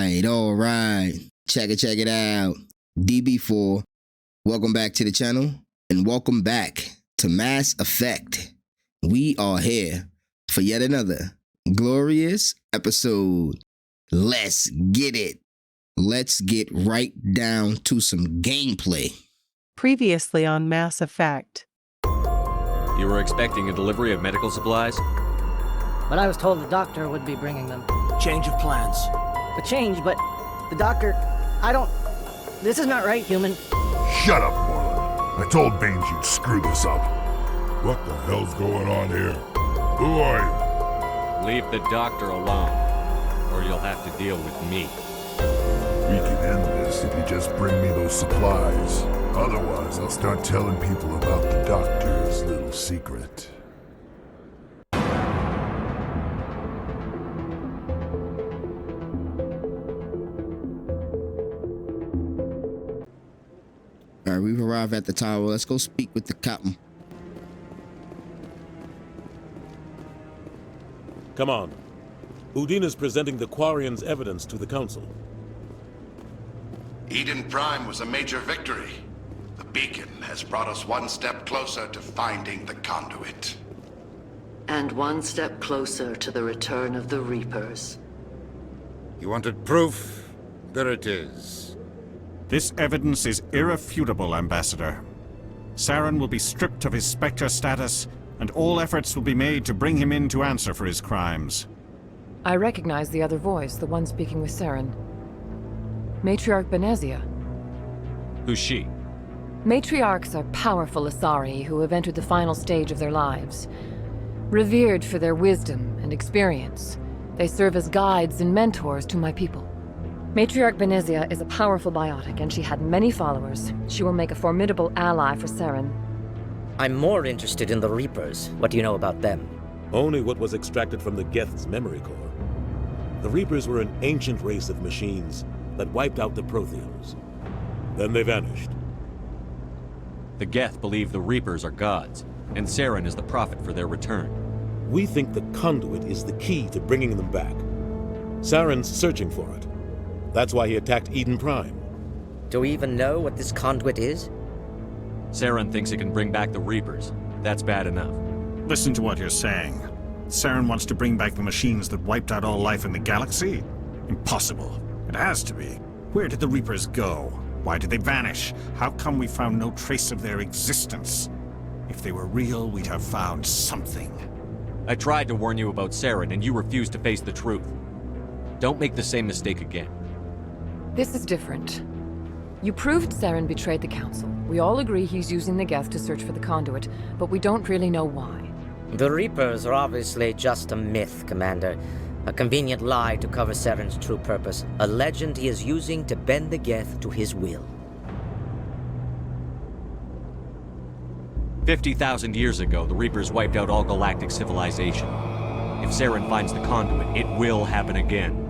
All right. Check it out. DB4, welcome back to the channel and welcome back to Mass Effect. We are here for yet another glorious episode. Let's get it. Let's get right down to some gameplay. Previously on Mass Effect. You were expecting a delivery of medical supplies? But I was told the doctor would be bringing them. Change of plans. A change, but the doctor... This is not right, human. Shut up, Moreland. I told Baines you'd screw this up. What the hell's going on here? Who are you? Leave the doctor alone, or you'll have to deal with me. We can end this if you just bring me those supplies. Otherwise, I'll start telling people about the doctor's little secret. All right, we've arrived at the tower. Let's go speak with the captain. Come on. Udine is presenting the Quarians' evidence to the Council. Eden Prime was a major victory. The beacon has brought us one step closer to finding the conduit. And one step closer to the return of the Reapers. You wanted proof? There it is. This evidence is irrefutable, Ambassador. Saren will be stripped of his Spectre status, and all efforts will be made to bring him in to answer for his crimes. I recognize the other voice, the one speaking with Saren. Matriarch Benezia. Who's she? Matriarchs are powerful Asari who have entered the final stage of their lives. Revered for their wisdom and experience, they serve as guides and mentors to my people. Matriarch Benezia is a powerful biotic, and she had many followers. She will make a formidable ally for Saren. I'm more interested in the Reapers. What do you know about them? Only what was extracted from the Geth's memory core. The Reapers were an ancient race of machines that wiped out the Protheans. Then they vanished. The Geth believe the Reapers are gods, and Saren is the prophet for their return. We think the conduit is the key to bringing them back. Saren's searching for it. That's why he attacked Eden Prime. Do we even know what this conduit is? Saren thinks it can bring back the Reapers. That's bad enough. Listen to what you're saying. Saren wants to bring back the machines that wiped out all life in the galaxy? Impossible. It has to be. Where did the Reapers go? Why did they vanish? How come we found no trace of their existence? If they were real, we'd have found something. I tried to warn you about Saren, and you refused to face the truth. Don't make the same mistake again. This is different. You proved Saren betrayed the Council. We all agree he's using the Geth to search for the conduit, but we don't really know why. The Reapers are obviously just a myth, Commander. A convenient lie to cover Saren's true purpose. A legend he is using to bend the Geth to his will. 50,000 years ago, the Reapers wiped out all galactic civilization. If Saren finds the conduit, it will happen again.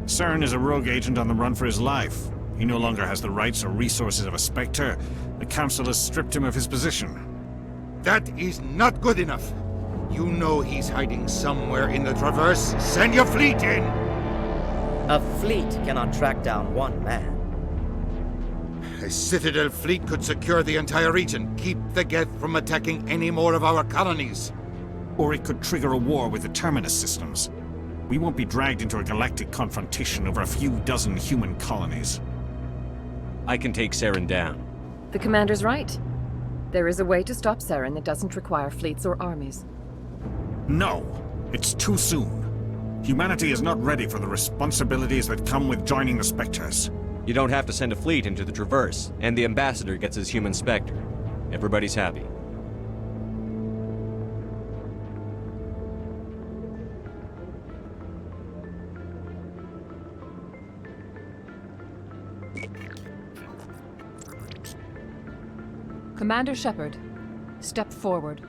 Saren is a rogue agent on the run for his life. He no longer has the rights or resources of a Spectre. The Council has stripped him of his position. That is not good enough. You know he's hiding somewhere in the Traverse. Send your fleet in! A fleet cannot track down one man. A Citadel fleet could secure the entire region, keep the Geth from attacking any more of our colonies. Or it could trigger a war with the Terminus systems. We won't be dragged into a galactic confrontation over a few dozen human colonies. I can take Saren down. The Commander's right. There is a way to stop Saren that doesn't require fleets or armies. No, it's too soon. Humanity is not ready for the responsibilities that come with joining the Spectres. You don't have to send a fleet into the Traverse, and the Ambassador gets his human Spectre. Everybody's happy. Commander Shepard, step forward.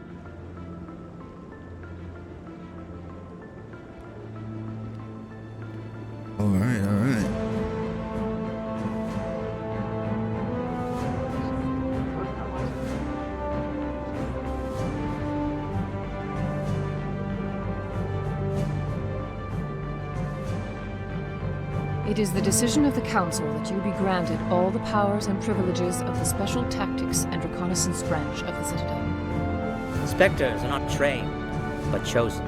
All right. It is the decision of the Council that you be granted all the powers and privileges of the Special Tactics and Reconnaissance Branch of the Citadel. Spectres are not trained, but chosen.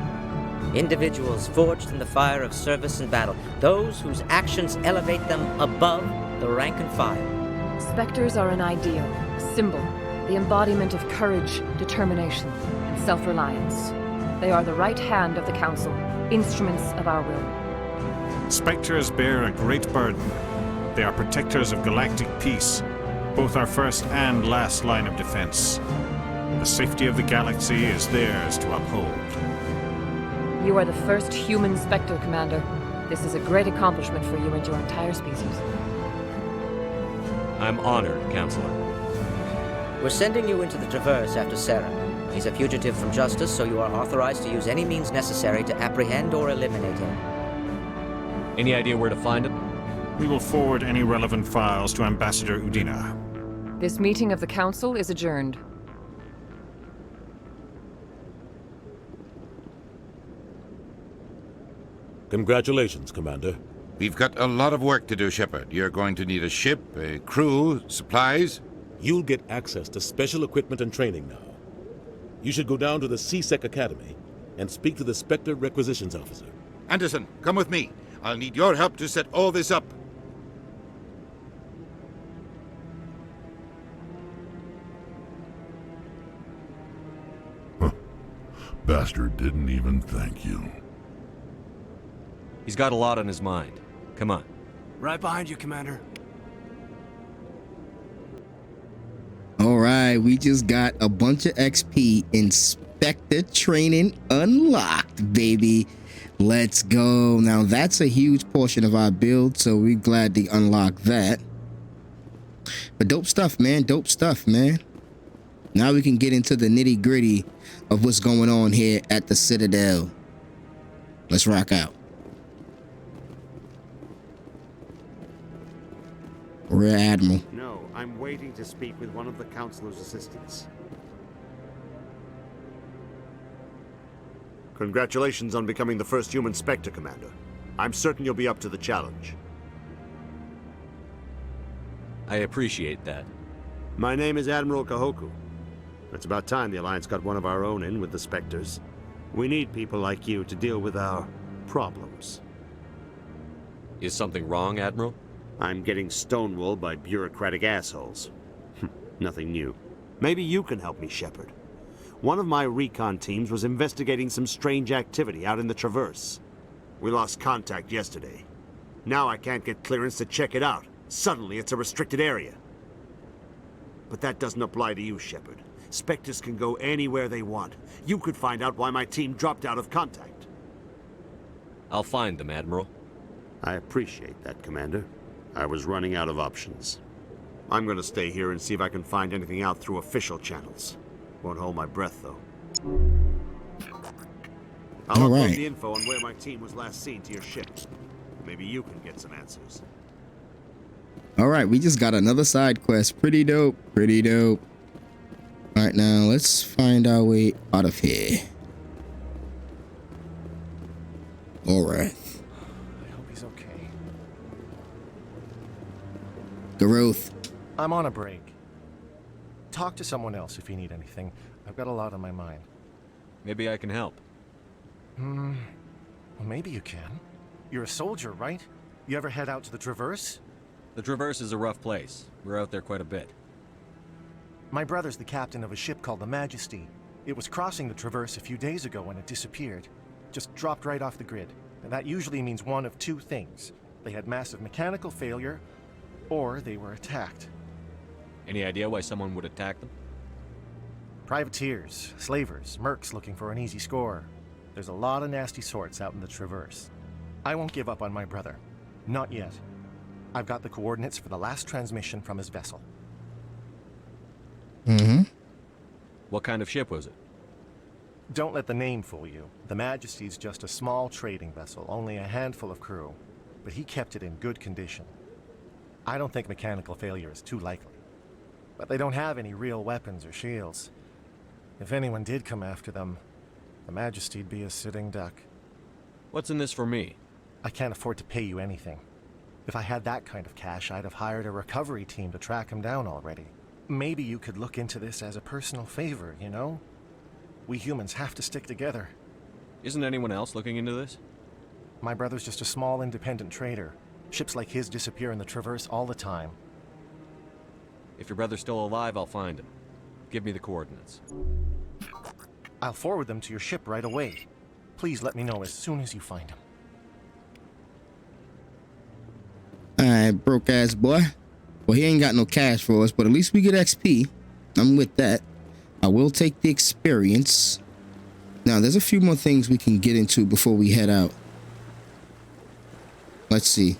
Individuals forged in the fire of service and battle, those whose actions elevate them above the rank and file. Spectres are an ideal, a symbol, the embodiment of courage, determination, and self-reliance. They are the right hand of the Council, instruments of our will. Spectres bear a great burden. They are protectors of galactic peace, both our first and last line of defense. The safety of the galaxy is theirs to uphold. You are the first human Spectre, Commander. This is a great accomplishment for you and your entire species. I'm honored, Counselor. We're sending you into the Traverse after Saren. He's a fugitive from justice, so you are authorized to use any means necessary to apprehend or eliminate him. Any idea where to find him? We will forward any relevant files to Ambassador Udina. This meeting of the Council is adjourned. Congratulations, Commander. We've got a lot of work to do, Shepard. You're going to need a ship, a crew, supplies. You'll get access to special equipment and training now. You should go down to the C-Sec Academy and speak to the Spectre Requisitions Officer. Anderson, come with me. I'll need your help to set all this up. Bastard didn't even thank you. He's got a lot on his mind. Come on. Right behind you, Commander. All right, we just got a bunch of XP in Spectre training unlocked, baby. Let's go. Now, that's a huge portion of our build, so we're glad to unlock that. But dope stuff, man. Dope stuff, man. Now we can get into the nitty-gritty of what's going on here at the Citadel. Let's rock out. Rear Admiral. No, I'm waiting to speak with one of the Councilor's assistants. Congratulations on becoming the first human Spectre, Commander. I'm certain you'll be up to the challenge. I appreciate that. My name is Admiral Kahoku. It's about time the Alliance got one of our own in with the Spectres. We need people like you to deal with our problems. Is something wrong, Admiral? I'm getting stonewalled by bureaucratic assholes. Nothing new. Maybe you can help me, Shepard. One of my recon teams was investigating some strange activity out in the Traverse. We lost contact yesterday. Now I can't get clearance to check it out. Suddenly it's a restricted area. But that doesn't apply to you, Shepard. Spectres can go anywhere they want. You could find out why my team dropped out of contact. I'll find them, Admiral. I appreciate that, Commander. I was running out of options. I'm gonna stay here and see if I can find anything out through official channels. Won't hold my breath, though. I'll upload the info on where my team was last seen to your ship. Maybe you can get some answers. All right, we just got another side quest. Pretty dope. Pretty dope. All right, now let's find our way out of here. All right. I hope he's okay. Garoth. I'm on a break. Talk to someone else if you need anything. I've got a lot on my mind. Maybe I can help. Well, maybe you can. You're a soldier, right? You ever head out to the Traverse? The Traverse is a rough place. We're out there quite a bit. My brother's the captain of a ship called the Majesty. It was crossing the Traverse a few days ago when it disappeared. Just dropped right off the grid. And that usually means one of two things. They had massive mechanical failure, or they were attacked. Any idea why someone would attack them? Privateers, slavers, mercs looking for an easy score. There's a lot of nasty sorts out in the Traverse. I won't give up on my brother. Not yet. I've got the coordinates for the last transmission from his vessel. What kind of ship was it? Don't let the name fool you. The Majesty's just a small trading vessel, only a handful of crew. But he kept it in good condition. I don't think mechanical failure is too likely. But they don't have any real weapons or shields. If anyone did come after them, the Majesty'd be a sitting duck. What's in this for me? I can't afford to pay you anything. If I had that kind of cash, I'd have hired a recovery team to track him down already. Maybe you could look into this as a personal favor, you know? We humans have to stick together. Isn't anyone else looking into this? My brother's just a small independent trader. Ships like his disappear in the Traverse all the time. If your brother's still alive, I'll find him. Give me the coordinates. I'll forward them to your ship right away. Please let me know as soon as you find him. Alright, broke ass boy. Well, he ain't got no cash for us, but at least we get XP. I'm with that. I will take the experience. Now, there's a few more things we can get into before we head out. Let's see.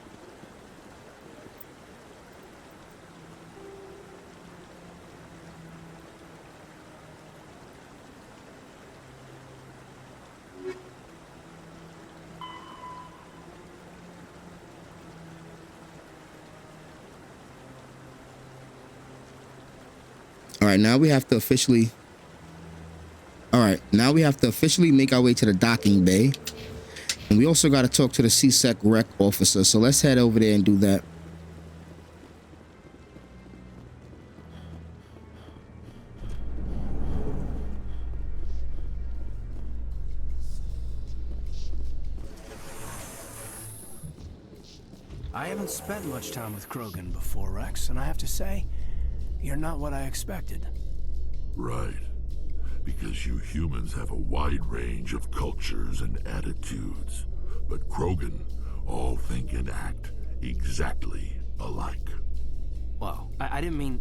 All right, now we have to officially. All right, now we have to officially make our way to the docking bay. And we also got to talk to the CSEC rec officer. So let's head over there and do that. I haven't spent much time with Krogan before, Rex, and I have to say, you're not what I expected. Right. Because you humans have a wide range of cultures and attitudes. But Krogan all think and act exactly alike. Whoa, I didn't mean...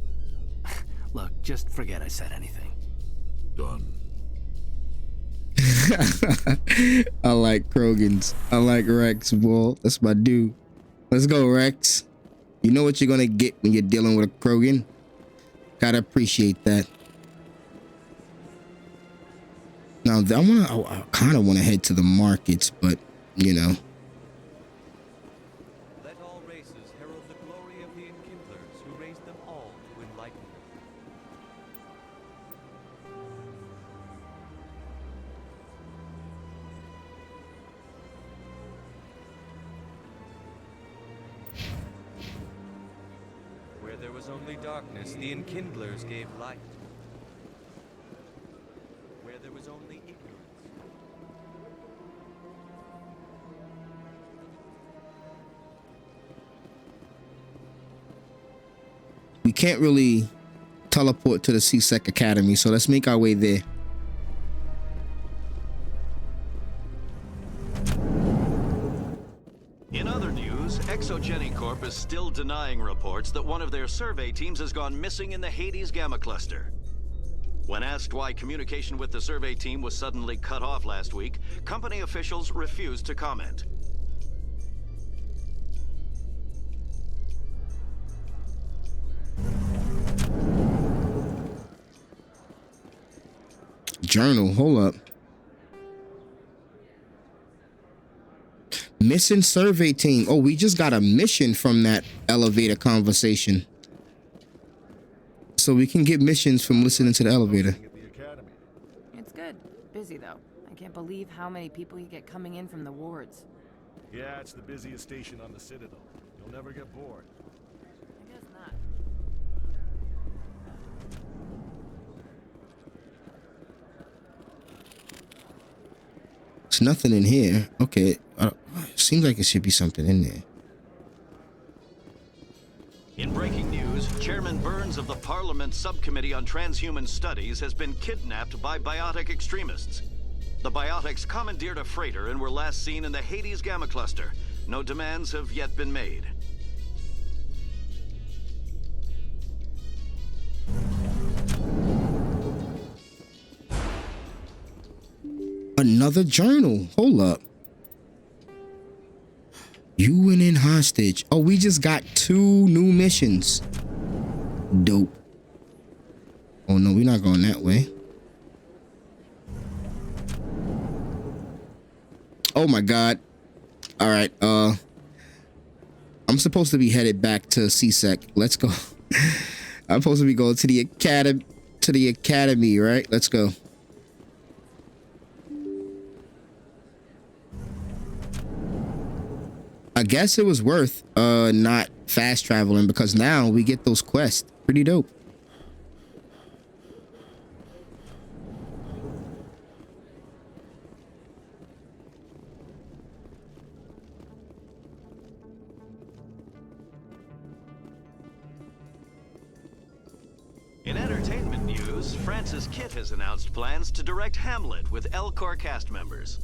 Look, just forget I said anything. Done. I like Krogans. I like Rex, boy. That's my dude. Let's go, Rex. You know what you're gonna get when you're dealing with a Krogan. Gotta appreciate that. Now, I kind of want to head to the markets, but, you know. Let all races herald the glory of the Enkindlers who raised them all to enlightenment. Where there was only darkness, the Enkindlers gave light. Where there was only ignorance. We can't really teleport to the CSEC Academy, so let's make our way there. In other news, Exogeny Corp is still denying reports that one of their survey teams has gone missing in the Hades Gamma Cluster. When asked why communication with the survey team was suddenly cut off last week, company officials refused to comment. Journal, hold up. Missing survey team. Oh, we just got a mission from that elevator conversation. So we can get missions from listening to the elevator. It's good. Busy, though. I can't believe how many people you get coming in from the wards. Yeah, it's the busiest station on the Citadel. You'll never get bored. I guess not. There's nothing in here. Okay. Seems like it should be something in there. In breaking news, Chairman Burns of the Parliament Subcommittee on Transhuman Studies has been kidnapped by biotic extremists. The biotics commandeered a freighter and were last seen in the Hades Gamma Cluster. No demands have yet been made. Another journal. Hold up. You went in hostage. Oh, we just got 2 new missions. Dope. Oh no, we're not going that way. Oh my god. All right. I'm supposed to be headed back to CSEC. Let's go. I'm supposed to be going to the academy, right? Let's go. guess it was worth not fast traveling, because now we get those quests. Pretty dope. In entertainment news, Francis Kitt has announced plans to direct Hamlet with L-Corps cast members.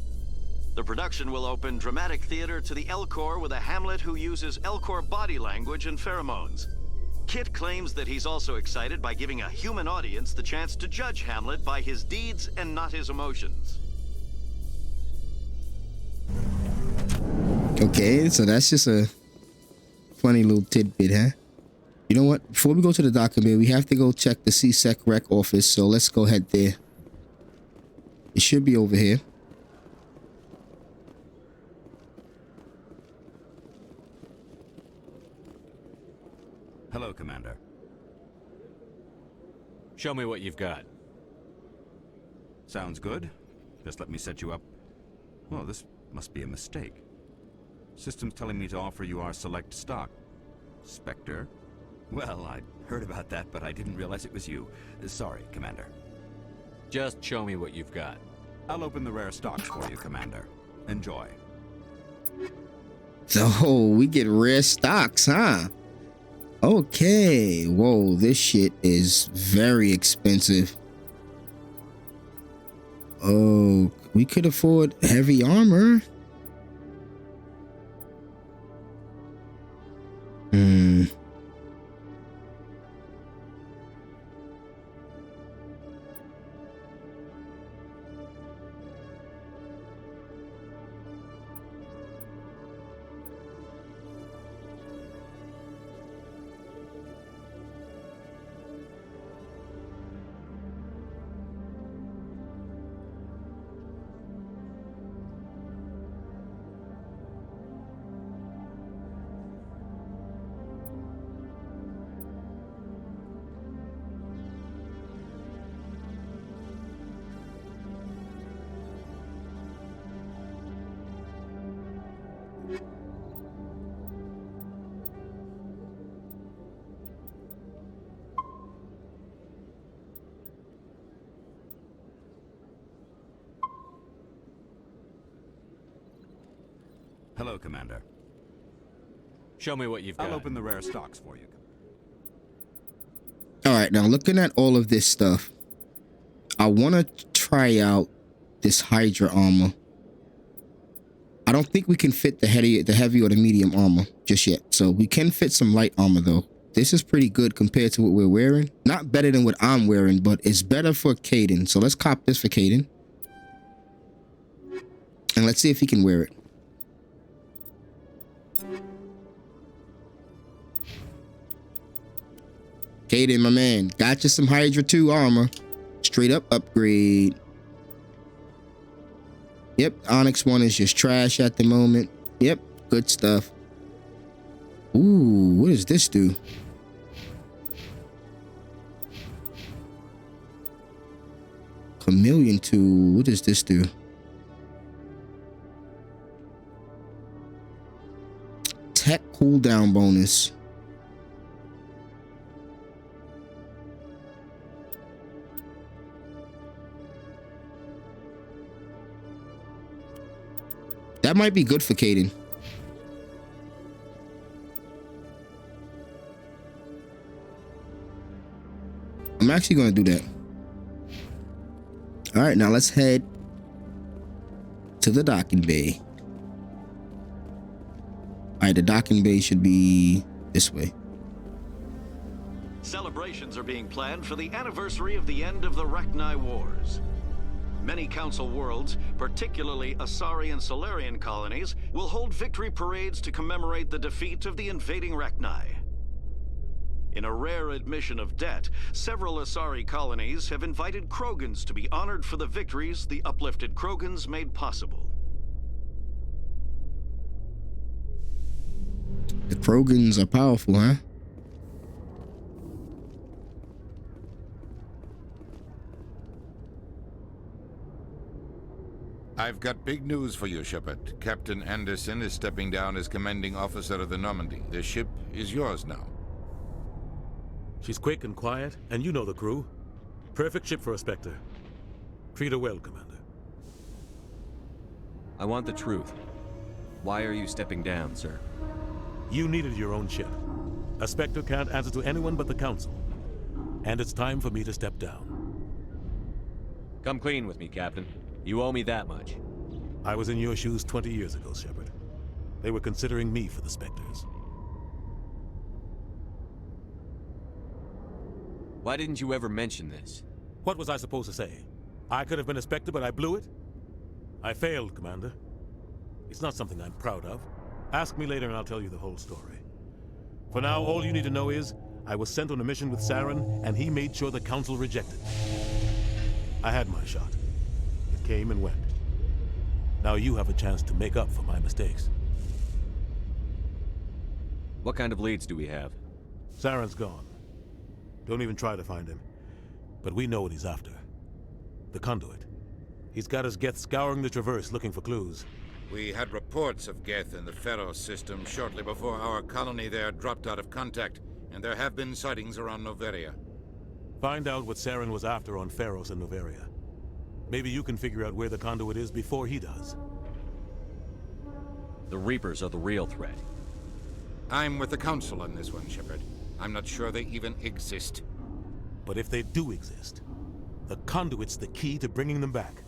The production will open dramatic theater to the L-Corps with a Hamlet who uses L-Corps body language and pheromones. Kitt claims that he's also excited by giving a human audience the chance to judge Hamlet by his deeds and not his emotions. Okay, so that's just a funny little tidbit, huh? You know what? Before we go to the document, we have to go check the CSEC rec office. So let's go ahead there. It should be over here. Hello, Commander. Show me what you've got. Sounds good. Just let me set you up. Well, this must be a mistake. System's telling me to offer you our select stock. Spectre? Well, I'd heard about that, but I didn't realize it was you. Sorry, Commander. Just show me what you've got. I'll open the rare stocks for you, Commander. Enjoy. So we get rare stocks, huh? Okay. Whoa, this shit is very expensive. Oh, we could afford heavy armor. Hello, Commander. Show me what you've got. I'll open the rare stocks for you. All right, now looking at all of this stuff, I want to try out this Hydra armor. I don't think we can fit the heavy or the medium armor just yet. So we can fit some light armor though. This is pretty good compared to what we're wearing. Not better than what I'm wearing, but it's better for Caden. So let's cop this for Caden. And let's see if he can wear it. Caden, my man, got you some Hydra 2 armor. Straight up upgrade. Yep, Onyx 1 is just trash at the moment. Yep, good stuff. Ooh, what does this do? Chameleon 2, what does this do? Tech cooldown bonus. That might be good for Caden. I'm actually going to do that. All right, now let's head to the docking bay. All right, the docking bay should be this way. Celebrations are being planned for the anniversary of the end of the Rachni Wars. Many Council worlds, particularly Asari and Solarian colonies, will hold victory parades to commemorate the defeat of the invading Rachni. In a rare admission of debt, several Asari colonies have invited Krogans to be honored for the victories the uplifted Krogans made possible. The Krogans are powerful, huh? I've got big news for you, Shepard. Captain Anderson is stepping down as commanding officer of the Normandy. The ship is yours now. She's quick and quiet, and you know the crew. Perfect ship for a Spectre. Treat her well, Commander. I want the truth. Why are you stepping down, sir? You needed your own ship. A Spectre can't answer to anyone but the Council. And it's time for me to step down. Come clean with me, Captain. You owe me that much. I was in your shoes 20 years ago, Shepard. They were considering me for the Spectres. Why didn't you ever mention this? What was I supposed to say? I could have been a Spectre, but I blew it? I failed, Commander. It's not something I'm proud of. Ask me later and I'll tell you the whole story. For now, all you need to know is, I was sent on a mission with Saren, and he made sure the Council rejected me. I had my shot. It came and went. Now you have a chance to make up for my mistakes. What kind of leads do we have? Saren's gone. Don't even try to find him. But we know what he's after. The conduit. He's got his Geth scouring the Traverse looking for clues. We had reports of Geth in the Pharos system shortly before our colony there dropped out of contact, and there have been sightings around Noveria. Find out what Saren was after on Pharos and Noveria. Maybe you can figure out where the conduit is before he does. The Reapers are the real threat. I'm with the Council on this one, Shepard. I'm not sure they even exist. But if they do exist, the conduit's the key to bringing them back.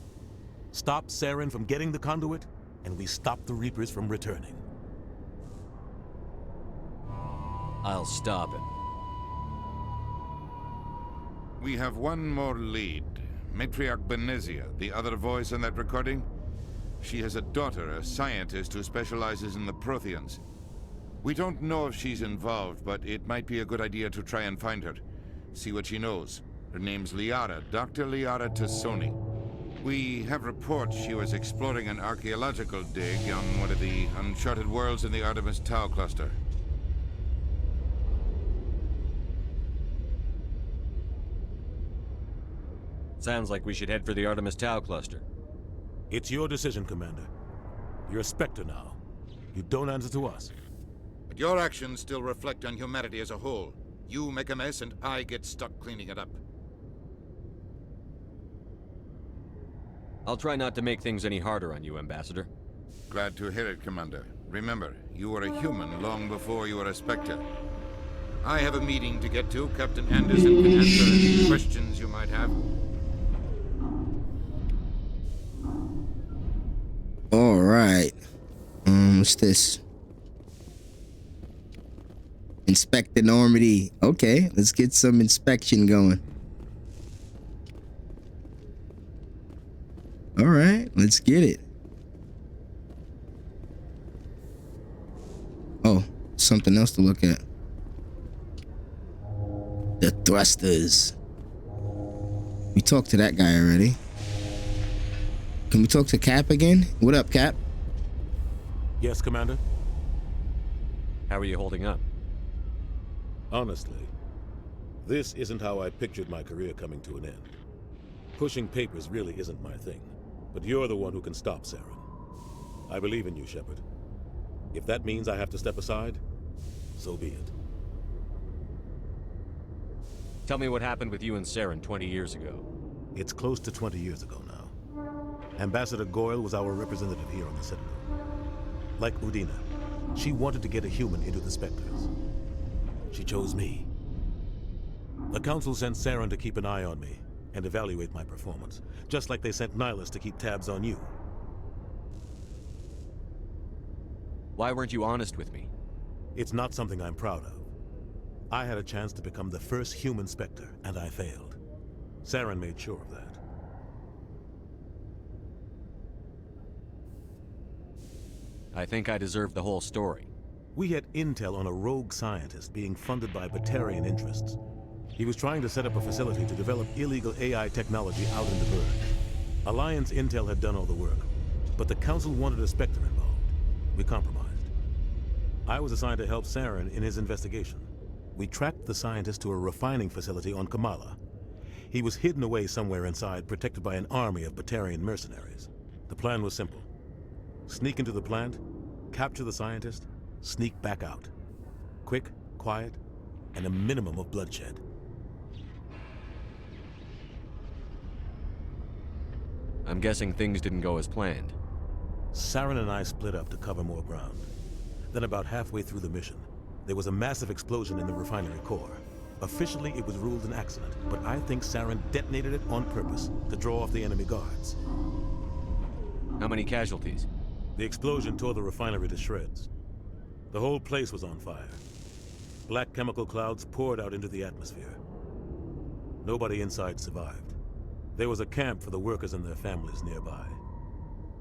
Stop Saren from getting the conduit, and we stop the Reapers from returning. I'll stop him. We have one more lead. Matriarch Benezia, the other voice in that recording. She has a daughter, a scientist who specializes in the Protheans. We don't know if she's involved, but it might be a good idea to try and find her. See what she knows. Her name's Liara, Dr. Liara Tassoni. We have reports she was exploring an archaeological dig on one of the uncharted worlds in the Artemis Tau cluster. Sounds like we should head for the Artemis Tau cluster. It's your decision, Commander. You're a Spectre now. You don't answer to us. But your actions still reflect on humanity as a whole. You make a mess and I get stuck cleaning it up. I'll try not to make things any harder on you, Ambassador. Glad to hear it, Commander. Remember, you were a human long before you were a Spectre. I have a meeting to get to. Captain Anderson can answer any questions you might have. All right. What's this? Inspect the Normandy. Okay, let's get some inspection going. All right, let's get it. Oh, something else to look at. The thrusters. We talked to that guy already. Can we talk to Cap again? What up, Cap? Yes, Commander? How are you holding up? Honestly, this isn't how I pictured my career coming to an end. Pushing papers really isn't my thing, but you're the one who can stop Saren. I believe in you, Shepard. If that means I have to step aside, so be it. Tell me what happened with you and Saren 20 years ago. It's close to 20 years ago now. Ambassador Goyle was our representative here on the Citadel. Like Udina, she wanted to get a human into the Spectres. She chose me. The Council sent Saren to keep an eye on me and evaluate my performance, just like they sent Nihilus to keep tabs on you. Why weren't you honest with me? It's not something I'm proud of. I had a chance to become the first human Spectre, and I failed. Saren made sure of that. I think I deserve the whole story. We had intel on a rogue scientist being funded by Batarian interests. He was trying to set up a facility to develop illegal AI technology out in the Verge. Alliance intel had done all the work, but the Council wanted a Spectre involved. We compromised. I was assigned to help Saren in his investigation. We tracked the scientist to a refining facility on Kamala. He was hidden away somewhere inside, protected by an army of Batarian mercenaries. The plan was simple. Sneak into the plant, capture the scientist, sneak back out. Quick, quiet, and a minimum of bloodshed. I'm guessing things didn't go as planned. Saren and I split up to cover more ground. Then about halfway through the mission, there was a massive explosion in the refinery core. Officially, it was ruled an accident, but I think Saren detonated it on purpose to draw off the enemy guards. How many casualties? The explosion tore the refinery to shreds. The whole place was on fire. Black chemical clouds poured out into the atmosphere. Nobody inside survived. There was a camp for the workers and their families nearby.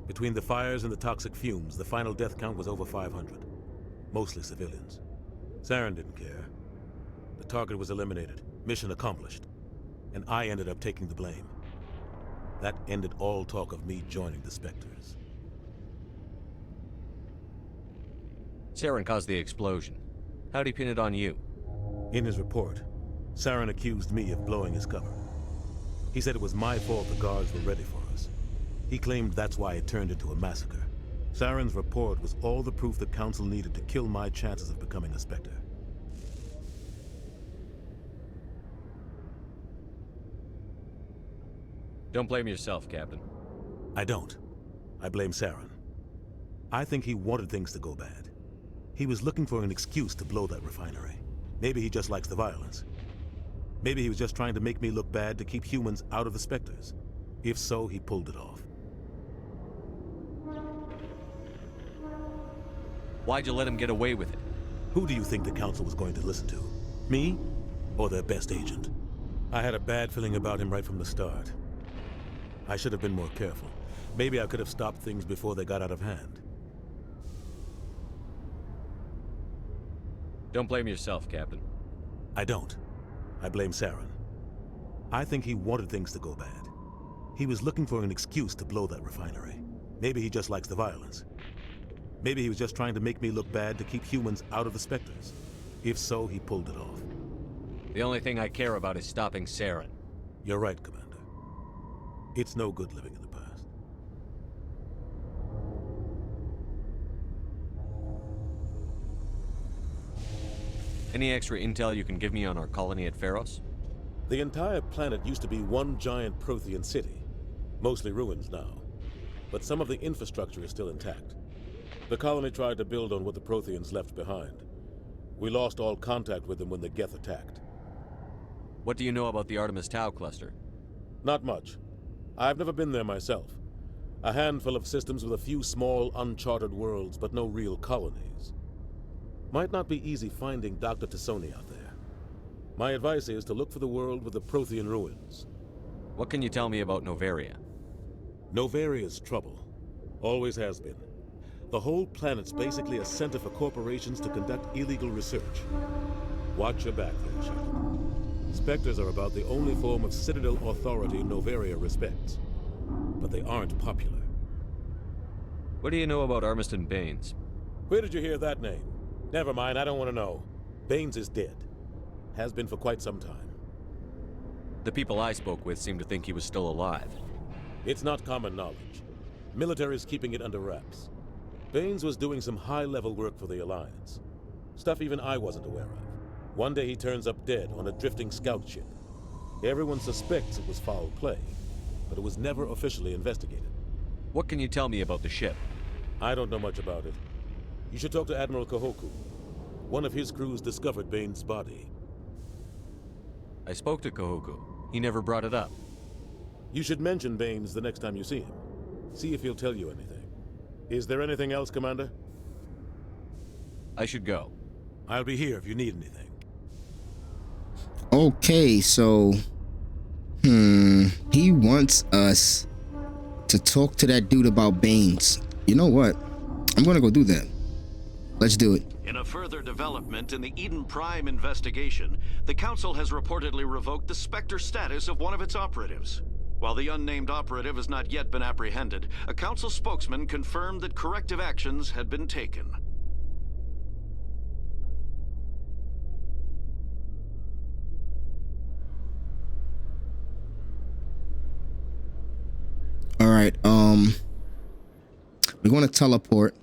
Between the fires and the toxic fumes, the final death count was over 500. Mostly civilians. Saren didn't care. The target was eliminated, mission accomplished, and I ended up taking the blame. That ended all talk of me joining the Spectres. Saren caused the explosion. How'd he pin it on you? In his report, Saren accused me of blowing his cover. He said it was my fault the guards were ready for us. He claimed that's why it turned into a massacre. Saren's report was all the proof the Council needed to kill my chances of becoming a Spectre. Don't blame yourself, Captain. I don't. I blame Saren. I think he wanted things to go bad. He was looking for an excuse to blow that refinery. Maybe he just likes the violence. Maybe he was just trying to make me look bad to keep humans out of the Spectres. If so, he pulled it off. Why'd you let him get away with it? Who do you think the Council was going to listen to? Me? Or their best agent? I had a bad feeling about him right from the start. I should have been more careful. Maybe I could have stopped things before they got out of hand. Don't blame yourself, Captain. I don't. I blame Saren. I think he wanted things to go bad. He was looking for an excuse to blow that refinery. Maybe he just likes the violence. Maybe he was just trying to make me look bad to keep humans out of the Spectres. If so, he pulled it off. The only thing I care about is stopping Saren. You're right, Commander. It's no good living in the past. Any extra intel you can give me on our colony at Pharos? The entire planet used to be one giant Prothean city. Mostly ruins now. But some of the infrastructure is still intact. The colony tried to build on what the Protheans left behind. We lost all contact with them when the Geth attacked. What do you know about the Artemis Tau cluster? Not much. I've never been there myself. A handful of systems with a few small, uncharted worlds, but no real colonies. Might not be easy finding Dr. Tassoni out there. My advice is to look for the world with the Prothean ruins. What can you tell me about Novaria? Novaria's trouble. Always has been. The whole planet's basically a center for corporations to conduct illegal research. Watch your back there, Shepard. Spectres are about the only form of Citadel authority Novaria respects. But they aren't popular. What do you know about Armiston Baines? Where did you hear that name? Never mind, I don't want to know. Baines is dead. Has been for quite some time. The people I spoke with seemed to think he was still alive. It's not common knowledge. Military's keeping it under wraps. Baines was doing some high-level work for the Alliance. Stuff even I wasn't aware of. One day he turns up dead on a drifting scout ship. Everyone suspects it was foul play, but it was never officially investigated. What can you tell me about the ship? I don't know much about it. You should talk to Admiral Kahoku. One of his crews discovered Baines' body. I spoke to Kahoku. He never brought it up. You should mention Baines the next time you see him. See if he'll tell you anything. Is there anything else, Commander? I should go. I'll be here if you need anything. Okay, so he wants us to talk to that dude about Baines. You know what? I'm gonna go do that. Let's do it. In a further development in the Eden Prime investigation, the Council has reportedly revoked the Spectre status of one of its operatives. While the unnamed operative has not yet been apprehended, a Council spokesman confirmed that corrective actions had been taken. All right, We're going to teleport.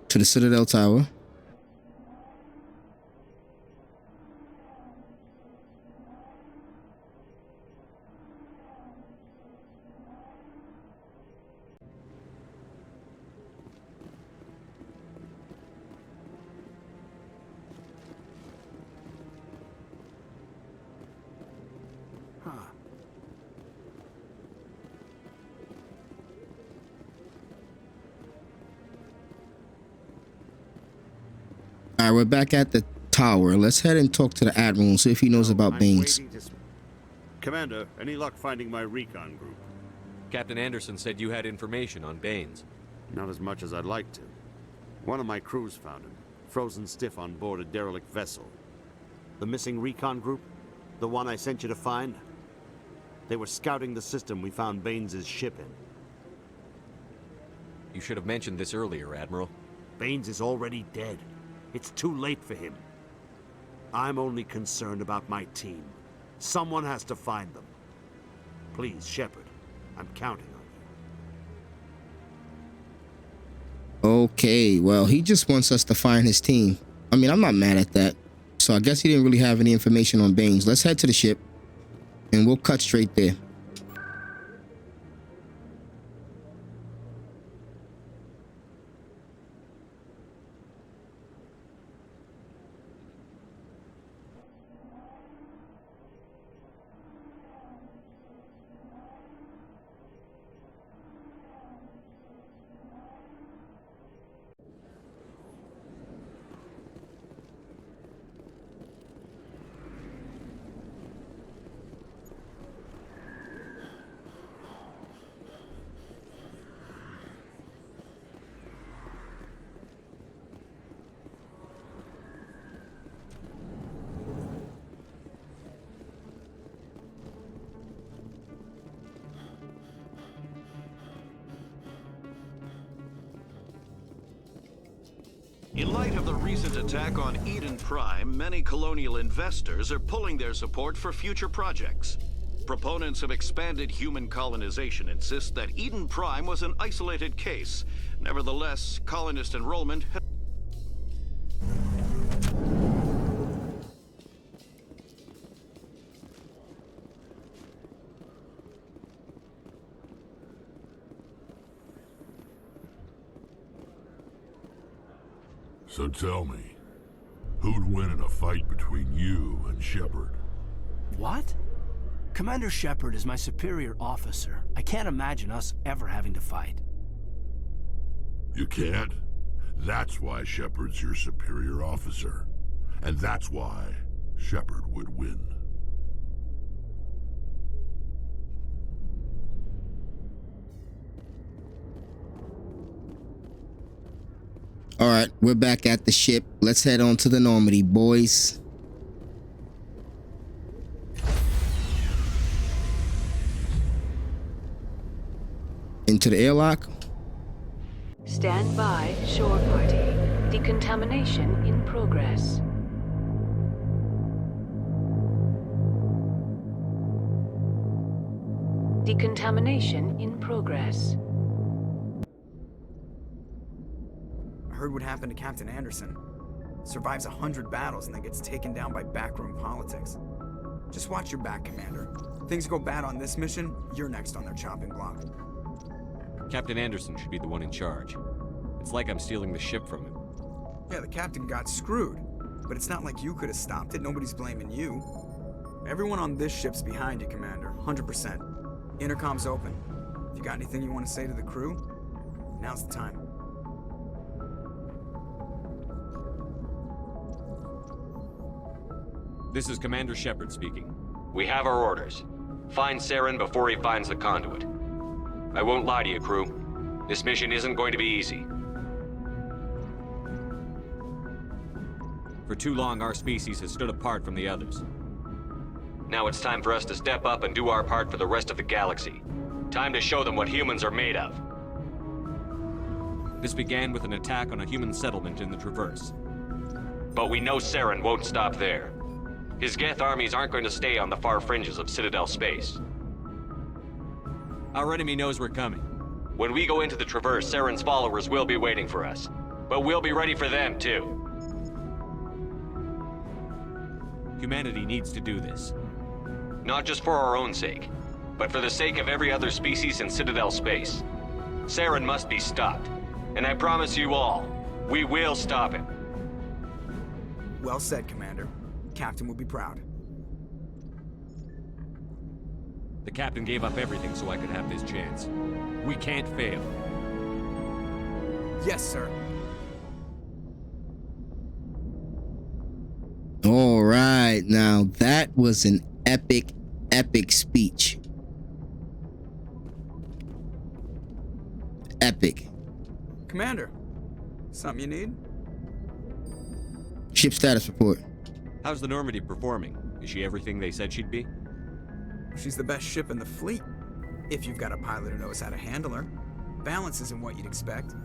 To the Citadel Tower. All right, we're back at the tower. Let's head and talk to the Admiral and see if he knows about Baines. Commander, any luck finding my recon group? Captain Anderson said you had information on Baines. Not as much as I'd like to. One of my crews found him, frozen stiff on board a derelict vessel. The missing recon group? The one I sent you to find? They were scouting the system we found Baines' ship in. You should have mentioned this earlier, Admiral. Baines is already dead. It's too late for him. I'm only concerned about my team. Someone has to find them. Please, Shepard, I'm counting on you. Okay, well, he just wants us to find his team. I mean, I'm not mad at that. So I guess he didn't really have any information on Baines. Let's head to the ship, and we'll cut straight there. In light of the recent attack on Eden Prime, many colonial investors are pulling their support for future projects. Proponents of expanded human colonization insist that Eden Prime was an isolated case. Nevertheless, colonist enrollment has... So tell me, who'd win in a fight between you and Shepard? What? Commander Shepard is my superior officer. I can't imagine us ever having to fight. You can't? That's why Shepard's your superior officer. And that's why Shepard would win. All right, we're back at the ship. Let's head on to the Normandy, boys. Into the airlock. Stand by, shore party. Decontamination in progress. Decontamination in progress. I heard what happened to Captain Anderson. Survives 100 battles and then gets taken down by backroom politics. Just watch your back, Commander. Things go bad on this mission, you're next on their chopping block. Captain Anderson should be the one in charge. It's like I'm stealing the ship from him. Yeah, the captain got screwed. But it's not like you could have stopped it. Nobody's blaming you. Everyone on this ship's behind you, Commander. 100%. Intercom's open. If you got anything you want to say to the crew, now's the time. This is Commander Shepard speaking. We have our orders. Find Saren before he finds the conduit. I won't lie to you, crew. This mission isn't going to be easy. For too long, our species has stood apart from the others. Now it's time for us to step up and do our part for the rest of the galaxy. Time to show them what humans are made of. This began with an attack on a human settlement in the Traverse. But we know Saren won't stop there. His Geth armies aren't going to stay on the far fringes of Citadel space. Our enemy knows we're coming. When we go into the Traverse, Saren's followers will be waiting for us. But we'll be ready for them, too. Humanity needs to do this. Not just for our own sake, but for the sake of every other species in Citadel space. Saren must be stopped. And I promise you all, we will stop him. Well said, Commander. Captain will be proud. The captain gave up everything so I could have this chance. We can't fail. Yes, sir. All right, now that was an epic speech. Epic. Commander, something you need? Ship status report. How's the Normandy performing? Is she everything they said she'd be? She's the best ship in the fleet, if you've got a pilot who knows how to handle her. Balance isn't what you'd expect.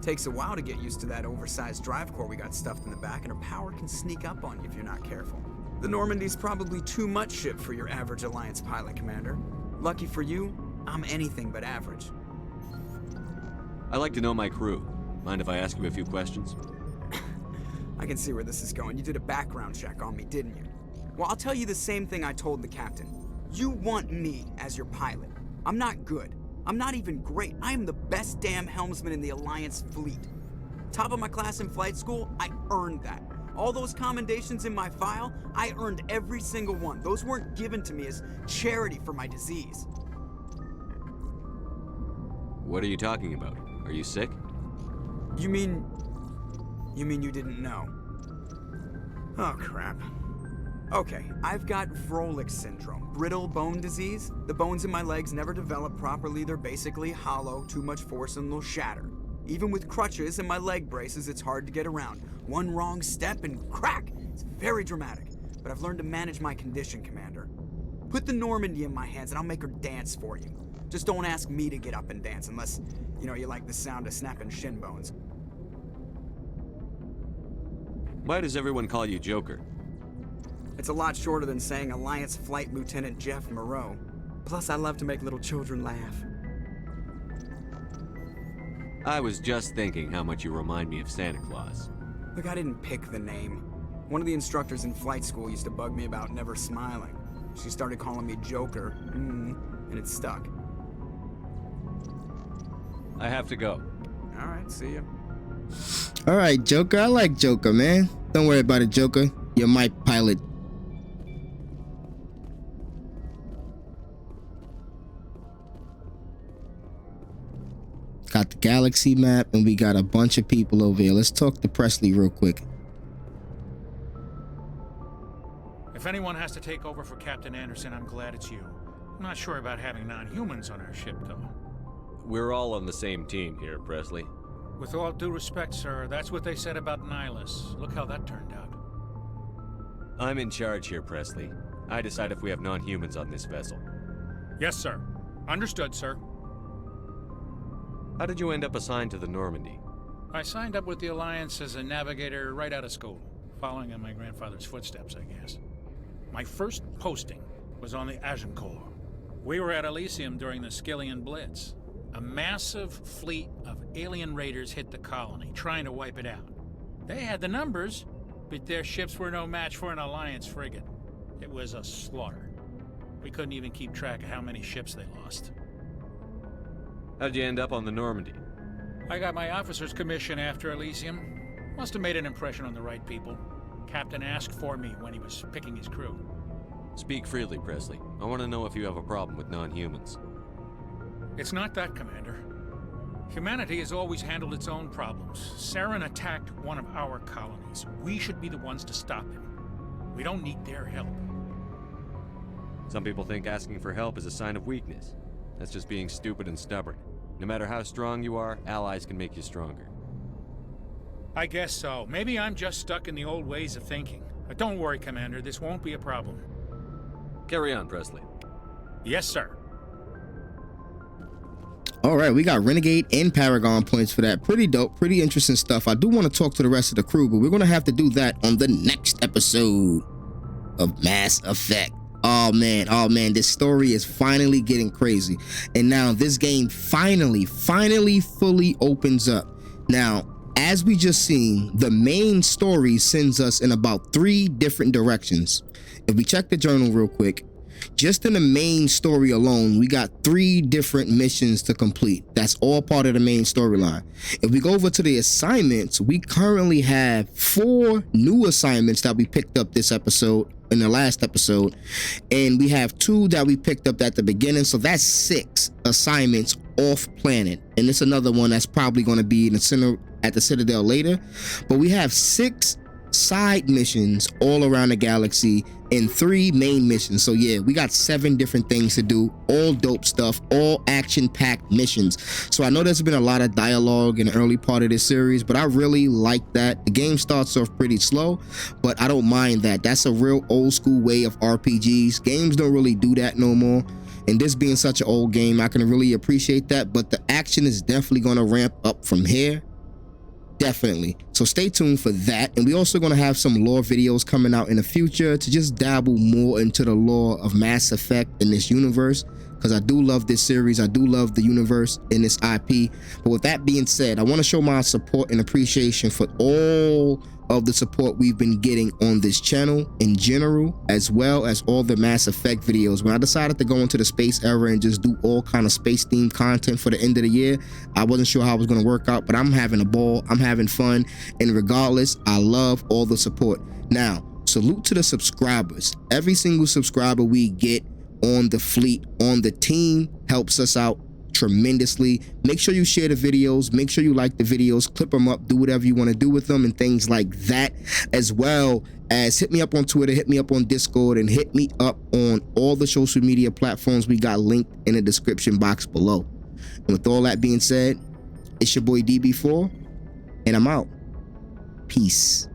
Takes a while to get used to that oversized drive core we got stuffed in the back, and her power can sneak up on you if you're not careful. The Normandy's probably too much ship for your average Alliance pilot, Commander. Lucky for you, I'm anything but average. I like to know my crew. Mind if I ask you a few questions? I can see where this is going. You did a background check on me, didn't you? Well, I'll tell you the same thing I told the captain. You want me as your pilot. I'm not good. I'm not even great. I am the best damn helmsman in the Alliance fleet. Top of my class in flight school, I earned that. All those commendations in my file, I earned every single one. Those weren't given to me as charity for my disease. What are you talking about? Are you sick? You mean you didn't know? Oh, crap. Okay, I've got Vrolik syndrome, brittle bone disease. The bones in my legs never develop properly. They're basically hollow, too much force and they'll shatter. Even with crutches and my leg braces, it's hard to get around. One wrong step and crack! It's very dramatic, but I've learned to manage my condition, Commander. Put the Normandy in my hands and I'll make her dance for you. Just don't ask me to get up and dance unless, you like the sound of snapping shin bones. Why does everyone call you Joker? It's a lot shorter than saying Alliance Flight Lieutenant Jeff Moreau. Plus, I love to make little children laugh. I was just thinking how much you remind me of Santa Claus. Look, I didn't pick the name. One of the instructors in flight school used to bug me about never smiling. She started calling me Joker, and it stuck. I have to go. All right, see ya. All right, Joker. I like Joker, man. Don't worry about it, Joker. You're my pilot. Got the galaxy map, and we got a bunch of people over here. Let's talk to Presley real quick. If anyone has to take over for Captain Anderson, I'm glad it's you. I'm not sure about having non-humans on our ship, though. We're all on the same team here, Presley. With all due respect, sir, that's what they said about Nihilus. Look how that turned out. I'm in charge here, Presley. I decide if we have non-humans on this vessel. Yes, sir. Understood, sir. How did you end up assigned to the Normandy? I signed up with the Alliance as a navigator right out of school, following in my grandfather's footsteps, I guess. My first posting was on the Agincourt. We were at Elysium during the Skillian Blitz. A massive fleet of alien raiders hit the colony, trying to wipe it out. They had the numbers, but their ships were no match for an Alliance frigate. It was a slaughter. We couldn't even keep track of how many ships they lost. How'd you end up on the Normandy? I got my officer's commission after Elysium. Must have made an impression on the right people. Captain asked for me when he was picking his crew. Speak freely, Presley. I want to know if you have a problem with non-humans. It's not that, Commander. Humanity has always handled its own problems. Saren attacked one of our colonies. We should be the ones to stop him. We don't need their help. Some people think asking for help is a sign of weakness. That's just being stupid and stubborn. No matter how strong you are, allies can make you stronger. I guess so. Maybe I'm just stuck in the old ways of thinking. But don't worry, Commander. This won't be a problem. Carry on, Presley. Yes, sir. All right, we got Renegade and Paragon points for that. Pretty dope, pretty interesting stuff. I do want to talk to the rest of the crew, but we're going to have to do that on the next episode of Mass Effect. Oh man, this story is finally getting crazy. And now this game finally fully opens up. Now, as we just seen, the main story sends us in about 3 different directions. If we check the journal real quick, just in the main story alone, we got 3 different missions to complete. That's all part of the main storyline. If we go over to the assignments, we currently have 4 new assignments that we picked up this episode, in the last episode, and we have 2 that we picked up at the beginning. So that's 6 assignments off planet, and it's another one that's probably going to be in the center at the Citadel later. But we have 6 side missions all around the galaxy and 3 main missions. So yeah, we got 7 different things to do, all dope stuff, all action-packed missions. So I know there's been a lot of dialogue in the early part of this series, but I really like that. The game starts off pretty slow, but I don't mind that. That's a real old school way of RPGs. Games don't really do that no more, and this being such an old game, I can really appreciate that. But the action is definitely going to ramp up from here. Definitely. So stay tuned for that. And we also going to have some lore videos coming out in the future to just dabble more into the lore of Mass Effect in this universe, because I do love this series. I do love the universe in this IP. But with that being said, I want to show my support and appreciation for all of the support we've been getting on this channel in general, as well as all the Mass Effect videos. When I decided to go into the space era and just do all kind of space themed content for the end of the year, I wasn't sure how it was going to work out, but I'm having a ball, I'm having fun, and regardless, I love all the support. Now, salute to the subscribers. Every single subscriber we get on the fleet, on the team, helps us out tremendously. Make sure you share the videos, make sure you like the videos, clip them up, do whatever you want to do with them and things like that, as well as hit me up on Twitter, hit me up on Discord, and hit me up on all the social media platforms we got linked in the description box below. And with all that being said, it's your boy DB4, and I'm out. Peace.